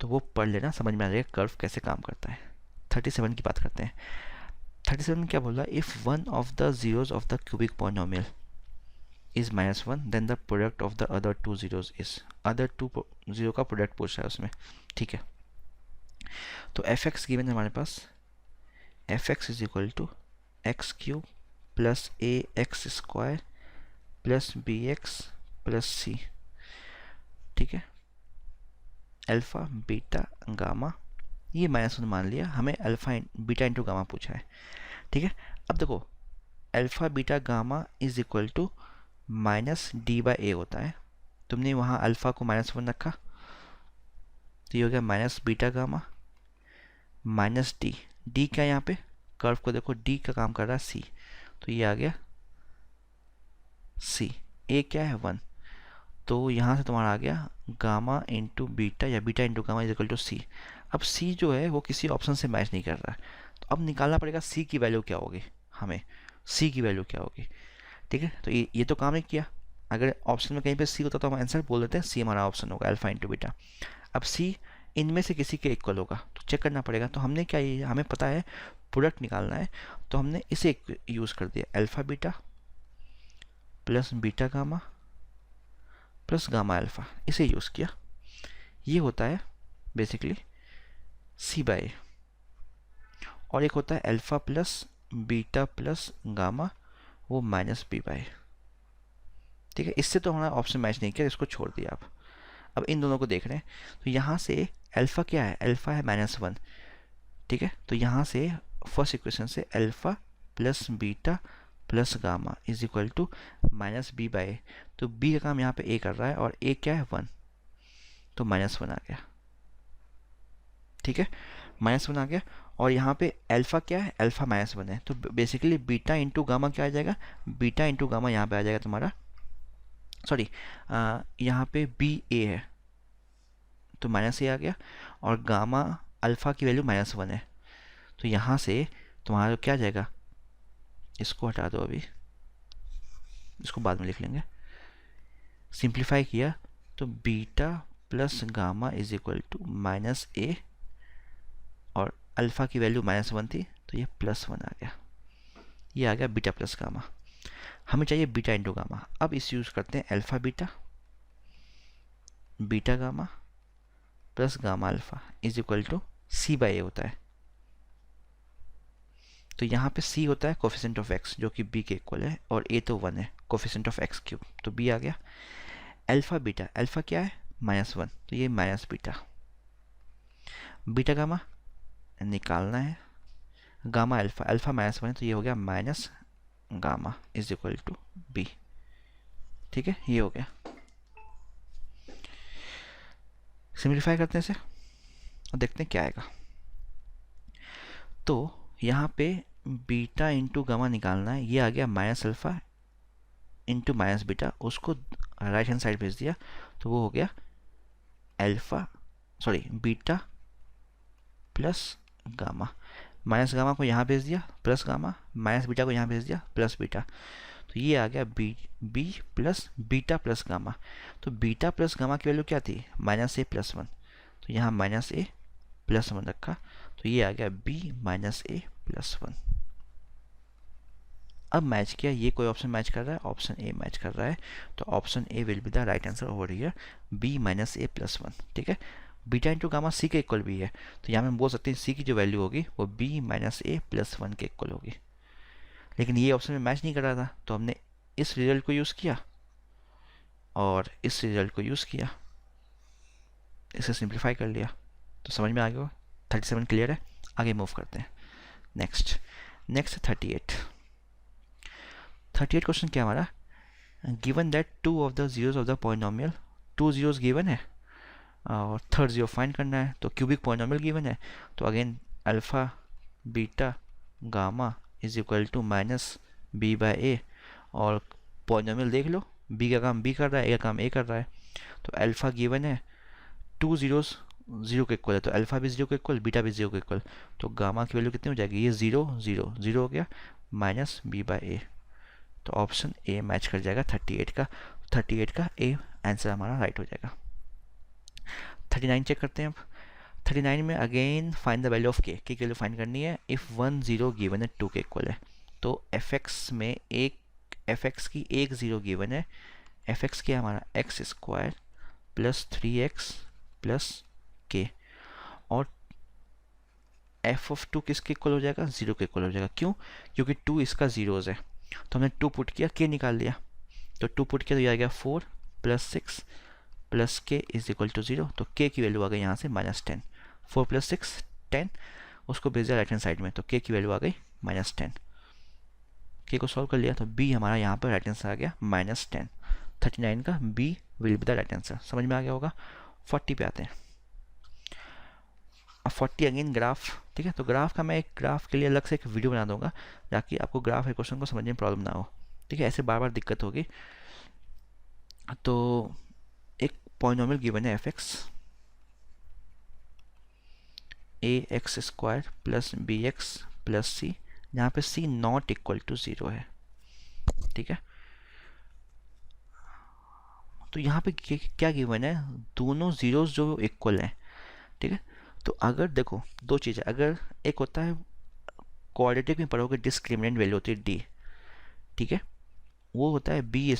तो वो पढ़ लेना, समझ में आ जाएगा कर्व कैसे काम करता है। 37 की बात करते हैं। 37 में क्या बोल रहा है, if one of the zeros of the cubic polynomial is -1 then the product of the other two zeros is, other two zero का प्रोडक्ट पूछ रहा है उसमें, ठीक है। तो एफ एक्स गिवन है हमारे पास, F x is equal to x cube plus A X square plus B X plus C, ठीक है। अल्फ़ा बीटा गामा, ये -1 मान लिया, हमें अल्फ़ा बीटा इंटू गामा पूछा है, ठीक है। अब देखो alpha beta gamma is equal to -d/a होता है। तुमने वहाँ अल्फ़ा को -1 रखा तो ये हो गया minus beta gamma minus D, D क्या है यहाँ पे, कर्व को देखो डी का काम कर रहा है सी, तो ये आ गया सी, ए क्या है 1, तो यहाँ से तुम्हारा आ गया गामा इंटू बीटा या beta into gamma is equal to C. अब सी जो है वो किसी ऑप्शन से मैच नहीं कर रहा है, तो अब निकालना पड़ेगा सी की वैल्यू क्या होगी, हमें सी की वैल्यू क्या होगी, ठीक है। तो ये तो काम नहीं किया, अगर ऑप्शन में कहीं पे सी होता तो हम आंसर बोल देते हैं सी हमारा ऑप्शन होगा अल्फा इंटू बीटा। अब सी इनमें से किसी के इक्वल होगा तो चेक करना पड़ेगा, तो हमने क्या, ये हमें पता है प्रोडक्ट निकालना है, तो हमने इसे यूज़ कर दिया alpha beta plus beta gamma plus gamma alpha, इसे यूज़ किया। ये होता है बेसिकली सी बाई, और एक होता है alpha plus beta plus gamma, वो माइनस बी बाई, ठीक है। इससे तो हमारा ऑप्शन मैच नहीं किया, इसको छोड़ दिया आप। अब इन दोनों को देख रहे हैं, तो यहाँ से अल्फ़ा क्या है, अल्फ़ा है -1, ठीक है। तो यहाँ से फर्स्ट इक्वेशन से alpha plus beta plus gamma is equal to minus b by, तो बी का काम यहाँ पे ए कर रहा है और ए क्या है 1, तो -1 आ गया, ठीक है, -1 आ गया। और यहाँ पे अल्फ़ा क्या है, अल्फ़ा -1 है, तो बेसिकली बीटा इंटू गामा क्या आ जाएगा, बीटा इंटू गामा यहाँ पे आ जाएगा तुम्हारा, सॉरी यहाँ पे बी ए है, तो माइनस ए आ गया, और गामा अल्फ़ा की वैल्यू -1 है, तो यहाँ से तुम्हारा क्या आ जाएगा, इसको हटा दो अभी, इसको बाद में लिख लेंगे, सिंप्लीफाई किया तो beta plus gamma is equal to -a, और अल्फ़ा की वैल्यू -1 थी तो ये +1 आ गया, ये आ गया बीटा प्लस गामा। हमें चाहिए बीटा इंटू गामा। अब इस यूज़ करते हैं alpha beta, beta gamma plus gamma alpha is equal to c/a होता है। तो यहाँ पे c होता है कोफिशिएंट ऑफ x जो कि b के इक्वल है, और a तो 1 है, कोफिशिएंट ऑफ x3, तो b आ गया। अल्फ़ा बीटा, अल्फ़ा क्या है -1, तो ये माइनस बीटा, बीटा गामा निकालना है, गामा अल्फ़ा, अल्फ़ा -1 है तो ये हो गया minus gamma is equal to b। ठीक है, ये हो गया। सिंप्लीफाई करते हैं इसे और देखते हैं क्या आएगा। तो यहाँ पे बीटा इंटू गामा निकालना है, ये आ गया minus alpha into minus beta, उसको राइट हैंड साइड भेज दिया तो वो हो गया alpha, sorry beta plus gamma, minus gamma को यहाँ भेज दिया प्लस गामा, माइनस बीटा को यहाँ भेज दिया प्लस बीटा, तो ये आ गया b plus beta plus gamma. तो बीटा प्लस गामा की वैल्यू क्या थी, -a+1, तो यहाँ -a+1 रखा, तो ये आ गया b-a+1। अब मैच किया, ये कोई ऑप्शन मैच कर रहा है, ऑप्शन ए मैच कर रहा है, तो option A will be the right answer over here, b-a+1। ठीक है, बीटा इंटू गामा सी के इक्वल भी है, तो यहाँ हम बोल सकते हैं सी की जो वैल्यू होगी वो b-a+1 के इक्वल होगी। लेकिन ये ऑप्शन में मैच नहीं कर रहा था, तो हमने इस रिजल्ट को यूज़ किया और इस रिजल्ट को यूज़ किया, इसे सिंप्लीफाई कर लिया, तो समझ में आ गया। 37 क्लियर है, आगे मूव करते हैं। नेक्स्ट 38 क्वेश्चन क्या हमारा, given that 2 of the zeros of the polynomial, 2 zeros given है और थर्ड जीरो फाइंड करना है, तो क्यूबिक पॉलिनोमियल गिवन है, तो again alpha beta gamma is equal to -b/a, और पॉलिनोमियल देख लो, b का काम b कर रहा है, a का काम a कर रहा है, तो अल्फ़ा गिवन है 2 जीरोस 0 के इक्वल है, तो अल्फ़ा भी 0 के इक्वल, बीटा भी 0 के इक्वल, तो गामा की वैल्यू कितनी हो जाएगी, ये 0 0 0 हो गया, -b/a, तो ऑप्शन ए मैच कर जाएगा 38 का ए आंसर हमारा राइट हो जाएगा। 39 चेक करते हैं अब। 39 में again find the value of के की वैल्यू फाइंड करनी है, इफ़ 1 0 गिवन है 2 के इक्वल है, तो fx में fx की 1 0 गिवन है, fx क्या हमारा x² प्लस 3x प्लस के, और f(2) किसके इक्वल हो जाएगा, 0 के इक्वल हो जाएगा। क्यों, क्योंकि 2 इसका जीरोज है, तो हमने 2 पुट किया, के निकाल लिया, तो 2 पुट किया तो ये आ गया 4 प्लस 6 प्लस के इज इक्वल टू 0, तो के की वैल्यू आ गई यहाँ से -10, 4 प्लस 6 10, उसको भेज दिया राइट हैंड साइड में, तो के की वैल्यू आ गई -10, के को सॉल्व कर लिया, तो बी हमारा यहाँ पर राइट आंसर आ गया -10। 39 का b will be the right answer, समझ में आ गया होगा। 40 पे आते हैं। अब 40 अगेन ग्राफ, ठीक है, तो ग्राफ का मैं एक ग्राफ के लिए अलग से एक वीडियो बना दूंगा, ताकि आपको ग्राफ इक्वेशन को समझने में प्रॉब्लम ना हो। ठीक है, ऐसे बार बार दिक्कत होगी। तो एक पॉलिनोमियल गिवन है fx, ax² plus bx plus c, जहाँ पे c नॉट इक्वल टू 0 है। ठीक है, तो यहाँ पे क्या गिवन है, दोनों जीरोस जो इक्वल हैं। ठीक है, तो अगर देखो दो चीज़ें, अगर एक होता है क्वाड्रेटिक में पढ़ोगे डिस्क्रिमिनेंट वैल्यू होती है डी, ठीक है, वो होता है b²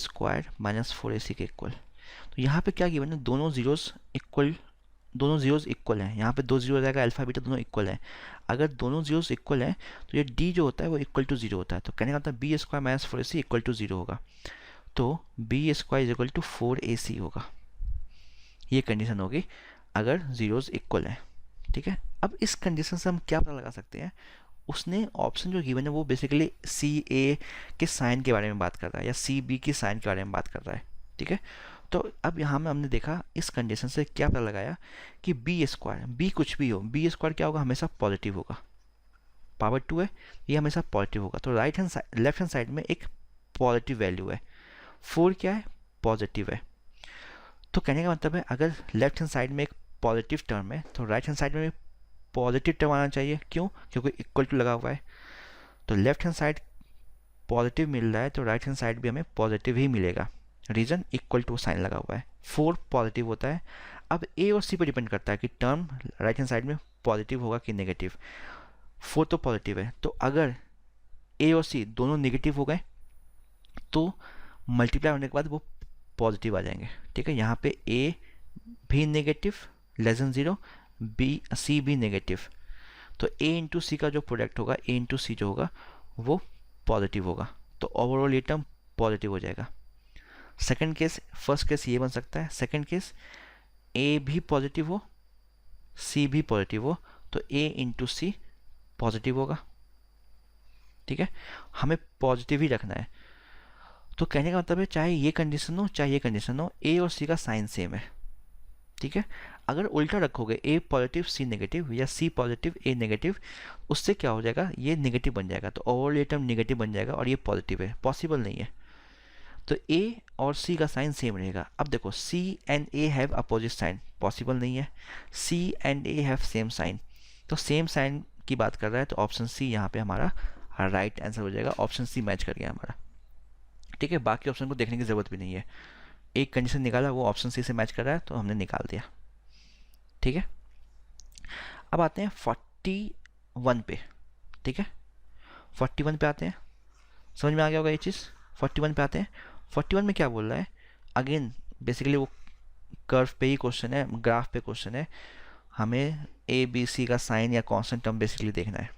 -4ac के इक्वल। तो यहाँ पे क्या गिवन है, दोनों जीरोस इक्वल हैं, यहाँ पे 2 जीरो रहेगा, अल्फा बीटा दोनों इक्वल हैं। अगर दोनों जीरोस इक्वल हैं तो ये डी जो होता है वो इक्वल टू 0 होता है, तो कहने का मतलब b² -4ac इक्वल टू 0 होगा, तो b² is equal to 4ac होगा। ये कंडीशन होगी अगर जीरोस इक्वल हैं। ठीक है, अब इस कंडीशन से हम क्या पता लगा सकते हैं, उसने ऑप्शन जो गिवन है वो बेसिकली सी ए के साइन के बारे में बात कर रहा है, या सी बी की साइन के बारे में बात कर रहा है। ठीक है, तो अब यहाँ में हमने देखा इस कंडीशन से क्या पता लगाया कि b² b कुछ भी हो, b² क्या होगा, हमेशा पॉजिटिव होगा, पावर 2 है, ये हमेशा पॉजिटिव होगा, तो लेफ्ट हैंड साइड में एक पॉजिटिव वैल्यू है, 4 क्या है, पॉजिटिव है। तो कहने का मतलब है अगर लेफ्ट हैंड साइड में एक पॉजिटिव टर्म है तो राइट हैंड साइड में भी पॉजिटिव टर्म आना चाहिए। क्यों? क्योंकि इक्वल टू लगा हुआ है। तो लेफ्ट हैंड साइड पॉजिटिव मिल रहा है तो राइट हैंड साइड भी हमें पॉजिटिव ही मिलेगा। रीजन इक्वल टू साइन लगा हुआ है। 4 पॉजिटिव होता है। अब ए और सी पर डिपेंड करता है कि टर्म राइट हैंड साइड में पॉजिटिव होगा कि नेगेटिव। 4 तो पॉजिटिव है, तो अगर ए और सी दोनों नेगेटिव हो गए तो मल्टीप्लाई होने के बाद वो पॉजिटिव आ जाएंगे। ठीक है, यहाँ पे ए भी negative less than 0, b c भी नेगेटिव, तो ए इंटू सी का जो प्रोडक्ट होगा, ए इंटू सी जो होगा वो पॉजिटिव होगा। तो ओवरऑल ये टर्म पॉजिटिव हो जाएगा। सेकंड केस, फर्स्ट केस ये बन सकता है। सेकंड केस ए भी पॉजिटिव हो सी भी पॉजिटिव हो तो ए इंटू सी पॉजिटिव होगा। ठीक है, हमें पॉजिटिव ही रखना है। तो कहने का मतलब है चाहे ये कंडीशन हो चाहे ये कंडीशन हो, ए और सी का साइन सेम है। ठीक है, अगर उल्टा रखोगे ए पॉजिटिव सी नेगेटिव या सी पॉजिटिव ए नेगेटिव, उससे क्या हो जाएगा, ये नेगेटिव बन जाएगा। तो ओवरऑल ये टर्म नेगेटिव बन जाएगा और ये पॉजिटिव है, पॉसिबल नहीं है। तो ए और सी का साइन सेम रहेगा। अब देखो C and A have opposite sign, possible नहीं है। C and A have same sign, तो सेम साइन की बात कर रहा है तो ऑप्शन सी यहाँ पे हमारा राइट आंसर हो जाएगा। ऑप्शन सी मैच कर गया हमारा। ठीक है, बाकी ऑप्शन को देखने की ज़रूरत भी नहीं है। एक कंडीशन निकाला वो ऑप्शन सी से मैच कर रहा है तो हमने निकाल दिया। ठीक है, अब आते हैं 41 पे। ठीक है, 41 पे आते हैं। समझ में आ गया होगा ये चीज़। 41 पे आते हैं। 41 में क्या बोल रहा है, अगेन बेसिकली वो कर्व पे ही क्वेश्चन है, ग्राफ पे क्वेश्चन है। हमें ए बी सी का साइन या कांस्टेंट टर्म बेसिकली देखना है।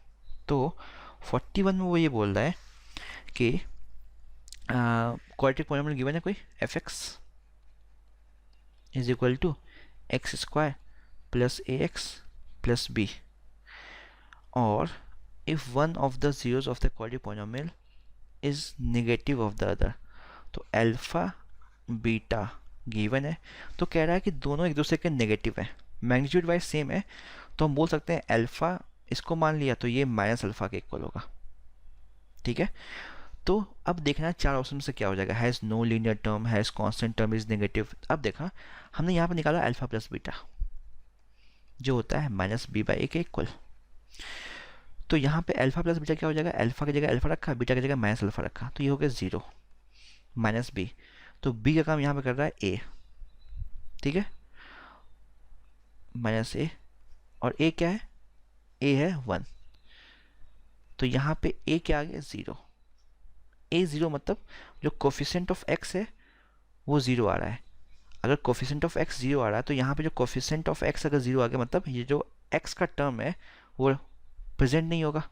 तो 41 में वो ये बोल रहा है कि क्वाड्रेटिक पॉलिनोमियल गिवन है कोई, F x is equal to X square plus A X plus B, और if one of the zeros of the quadratic polynomial is negative of the other. तो अल्फा बीटा गिवन है, तो कह रहा है कि दोनों एक दूसरे के नेगेटिव है, मैग्नीट्यूड वाइज सेम है, तो हम बोल सकते हैं अल्फा इसको मान लिया तो ये माइनस अल्फा के इक्वल होगा। ठीक है, तो अब देखना चार ऑप्शन से क्या हो जाएगा, has no linear term, has constant term, is negative. अब देखा हमने यहाँ पर निकाला अल्फा प्लस बीटा जो होता है माइनस बी बाई ए के इक्वल। तो यहाँ पे अल्फा प्लस बीटा क्या हो जाएगा, अल्फा की जगह अल्फा रखा, बीटा की जगह माइनस अल्फा रखा, तो ये हो गया 0 माइनस बी। तो बी का काम यहाँ पे कर रहा है ए। ठीक है, माइनस ए, और ए क्या है, ए है 1, तो यहाँ पे ए क्या आ गया 0। ए 0 मतलब जो कोफिशिएंट ऑफ एक्स है वो 0 आ रहा है। अगर कोफिशिएंट ऑफ एक्स 0 आ रहा है तो यहाँ पे जो कोफिशिएंट ऑफ एक्स अगर 0 आ गया मतलब ये जो एक्स का टर्म है वो प्रेजेंट नहीं होगा।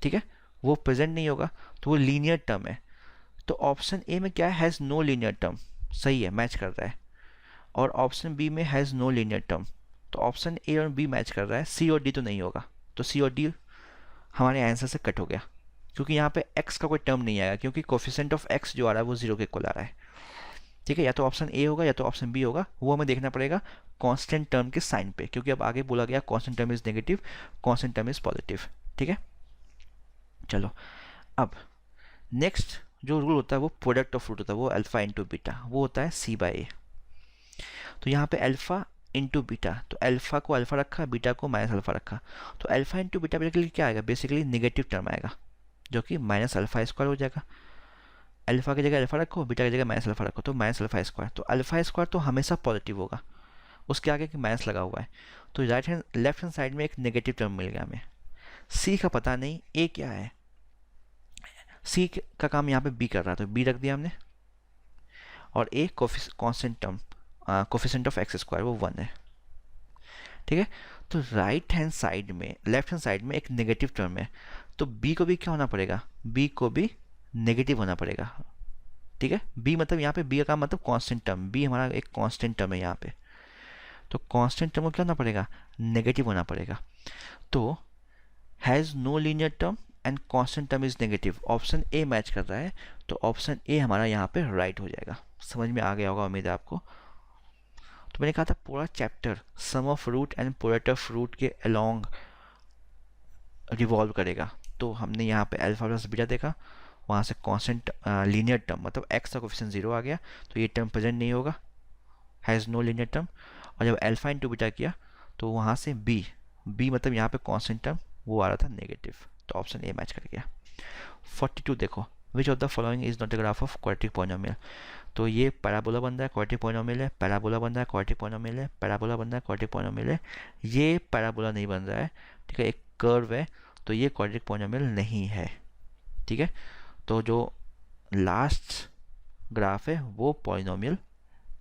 ठीक है, वो प्रेजेंट नहीं होगा तो वो लीनियर टर्म है। तो ऑप्शन ए में क्या है, हैज़ नो लीनियर टर्म, सही है, मैच कर रहा है। और ऑप्शन बी में हैज़ नो लीनियर टर्म, तो ऑप्शन ए और बी मैच कर रहा है। सी और डी तो नहीं होगा, तो सी और डी हमारे आंसर से कट हो गया, क्योंकि यहाँ पे एक्स का कोई टर्म नहीं आएगा, क्योंकि कोफिशिएंट ऑफ एक्स जो आ रहा है वो 0 के इक्वल आ रहा है। ठीक है, या तो ऑप्शन ए होगा या तो ऑप्शन बी होगा, वो हमें देखना पड़ेगा कांस्टेंट टर्म के साइन पे, क्योंकि अब आगे बोला गया constant term is negative, constant term is positive. ठीक है, चलो अब नेक्स्ट जो रूल होता है वो प्रोडक्ट ऑफ रूट होता है, वो अल्फा इंटू बीटा, वो होता है सी बाई ए। तो यहाँ पे अल्फा इंटू बीटा, तो अल्फा को अल्फा रखा, बीटा को माइनस अल्फा रखा, तो अल्फा इंटू बीटा बेसिकली क्या आएगा, बेसिकली नेगेटिव टर्म आएगा जो कि माइनस अल्फा स्क्वायर हो जाएगा। अल्फा की जगह अल्फा रखो, बीटा की जगह माइनस अल्फा रखो, तो माइनस अल्फा स्क्वायर। तो अल्फा स्क्वायर तो हमेशा पॉजिटिव होगा, उसके आगे कि माइनस लगा हुआ है, तो right hand left hand side में एक नेगेटिव टर्म मिल गया हमें। सी का पता नहीं, ए क्या है, सी का काम यहाँ पे बी कर रहा है तो बी रख दिया हमने, और a constant term coefficient of x square वो 1 है। ठीक है, तो राइट हैंड साइड में लेफ्ट हैंड साइड में एक नेगेटिव टर्म है, तो बी को भी क्या होना पड़ेगा, बी को भी नेगेटिव होना पड़ेगा। ठीक है, बी मतलब यहाँ पे बी का मतलब कांस्टेंट टर्म, बी हमारा एक कांस्टेंट टर्म है यहाँ पे, तो कांस्टेंट टर्म को क्या होना पड़ेगा, नेगेटिव होना पड़ेगा। तो has no linear term and constant term is negative, option a match कर रहा है, तो ऑप्शन ए हमारा यहाँ पे राइट हो जाएगा। समझ में आ गया होगा उम्मीद है आपको। तो मैंने कहा था पूरा chapter sum of root and product of root के अलोंग रिवॉल्व करेगा। तो हमने यहाँ पे अल्फा प्लस बीटा देखा, वहाँ से कांस्टेंट लीनियर टर्म मतलब एक्स का कोफिशिएंट 0 आ गया, तो ये टर्म प्रेजेंट नहीं होगा, हैज़ नो लीनियर टर्म। और जब अल्फा इंटू बीटा किया तो वहाँ से बी मतलब यहाँ पे कांस्टेंट टर्म वो आ रहा था नेगेटिव, तो ऑप्शन ए मैच कर गया। 42 देखो, which of the following is not the graph of quadratic polynomial. तो ये पैराबोला बन रहा है, क्वाड्रेटिक पॉलिनोमियल है, पैराबोला बन रहा है, क्वाड्रेटिक पॉलिनोमियल है, पैराबोला बन रहा है, क्वाड्रेटिक पॉलिनोमियल है। ये पैराबोला नहीं बन रहा है, ठीक है, एक कर्व है, तो ये क्वाड्रेटिक पॉलिनोमियल नहीं है, ठीक है। तो जो लास्ट ग्राफ है वो पॉलिनोमियल,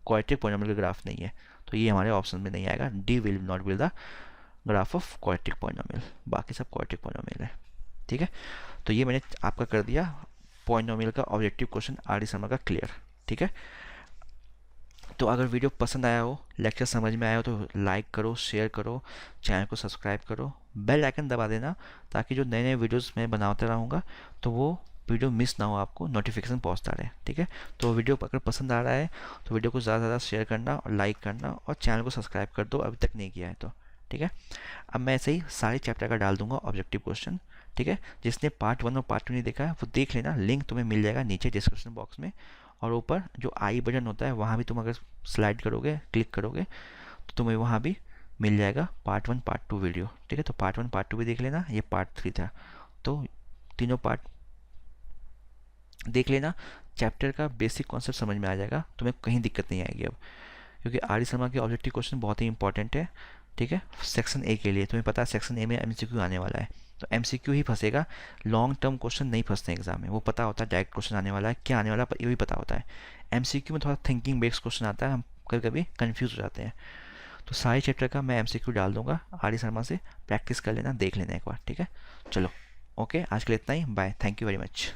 क्वाड्रेटिक पॉलिनोमियल का ग्राफ नहीं है, तो ये हमारे ऑप्शन में नहीं आएगा। D will not be the graph of quadratic polynomial, बाकी सब क्वाड्रेटिक पॉलिनोमियल है, ठीक है। तो ये मैंने आपका कर दिया पॉलिनोमियल का objective question R D Sharma का क्लियर, ठीक है। तो अगर वीडियो पसंद आया हो, लेक्चर समझ में आया हो, तो लाइक करो, शेयर करो, चैनल को सब्सक्राइब करो, बेल आइकन दबा देना, ताकि जो नए नए वीडियोस मैं बनाता रहूँगा तो वो वीडियो मिस ना हो, आपको नोटिफिकेशन पहुँचता रहे, ठीक है। तो वीडियो अगर पसंद आ रहा है तो वीडियो को ज़्यादा से ज़्यादा शेयर करना और लाइक करना, और चैनल को सब्सक्राइब कर दो अभी तक नहीं किया है तो, ठीक है। अब मैं ऐसे ही सारे चैप्टर का डाल दूंगा ऑब्जेक्टिव क्वेश्चन, ठीक है। जिसने पार्ट 1 और पार्ट 2 नहीं देखा है वो देख लेना, लिंक तुम्हें मिल जाएगा नीचे डिस्क्रिप्शन बॉक्स में, और ऊपर जो आई बटन होता है वहाँ भी तुम अगर स्लाइड करोगे, क्लिक करोगे, तो तुम्हें वहाँ भी मिल जाएगा पार्ट 1 पार्ट 2 वीडियो, ठीक है। तो पार्ट 1 पार्ट 2 भी देख लेना, ये पार्ट 3 था, तो तीनों पार्ट देख लेना। चैप्टर का बेसिक कॉन्सेप्ट समझ में आ जाएगा, तुम्हें कहीं दिक्कत नहीं आएगी अब, क्योंकि आर डी शर्मा के ऑब्जेक्टिव क्वेश्चन बहुत ही इंपॉर्टेंट है, ठीक है। सेक्शन ए के लिए तुम्हें पता है सेक्शन ए में एमसीक्यू आने वाला है, तो एमसीक्यू ही फंसेगा, लॉन्ग टर्म क्वेश्चन नहीं फंसते एग्जाम में। वो पता होता है डायरेक्ट क्वेश्चन आने वाला है, क्या आने वाला है ये भी पता होता है। एमसीक्यू में थोड़ा थिंकिंग बेस्ड क्वेश्चन आता है, हम कभी कभी कन्फ्यूज हो जाते हैं। तो सारे चैप्टर का मैं एमसीक्यू डाल दूंगा, आर डी शर्मा से प्रैक्टिस कर लेना, देख लेना एक बार, ठीक है। चलो ओके, आज के लिए इतना ही, bye, thank you very much.